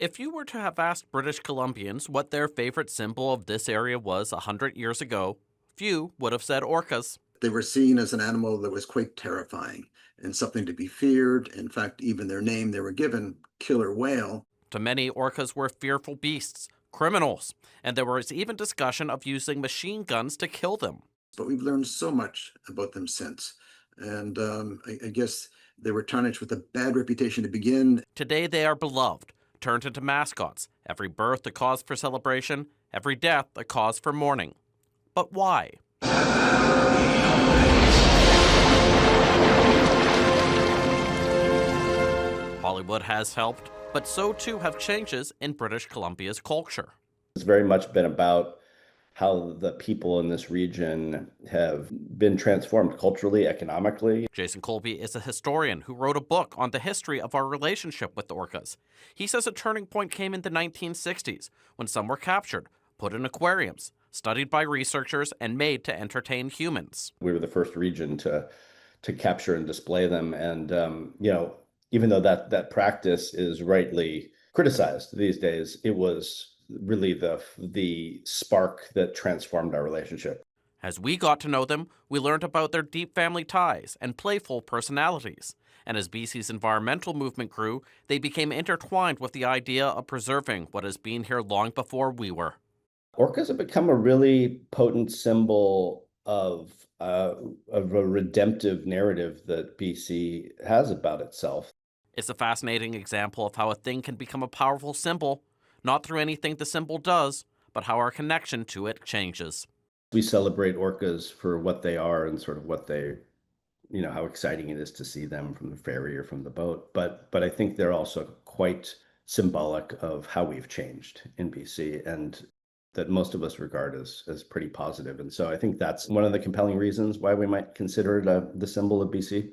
If you were to have asked British Columbians what their favorite symbol of this area was 100 years ago, few would have said orcas. They were seen as an animal that was quite terrifying and something to be feared. In fact, even their name they were given, killer whale. To many, orcas were fearful beasts, criminals, and there was even discussion of using machine guns to kill them. But we've learned so much about them since. And I guess they were tarnished with a bad reputation to begin. Today, they are beloved, turned into mascots, every birth a cause for celebration, every death a cause for mourning. But why? Hollywood has helped, but so too have changes in British Columbia's culture. It's very much been about how the people in this region have been transformed culturally, economically. Jason Colby is a historian who wrote a book on the history of our relationship with orcas. He says a turning point came in the 1960s when some were captured, put in aquariums, studied by researchers, and made to entertain humans. We were the first region to capture and display them. And, even though that practice is rightly criticized these days, it was really the spark that transformed our relationship. As we got to know them, we learned about their deep family ties and playful personalities. And as BC's environmental movement grew, they became intertwined with the idea of preserving what has been here long before we were. Orcas have become a really potent symbol of a redemptive narrative that BC has about itself. It's a fascinating example of how a thing can become a powerful symbol, not through anything the symbol does, but how our connection to it changes. We celebrate orcas for what they are and sort of how exciting it is to see them from the ferry or from the boat. But I think they're also quite symbolic of how we've changed in BC and that most of us regard as pretty positive. And so I think that's one of the compelling reasons why we might consider it the symbol of BC.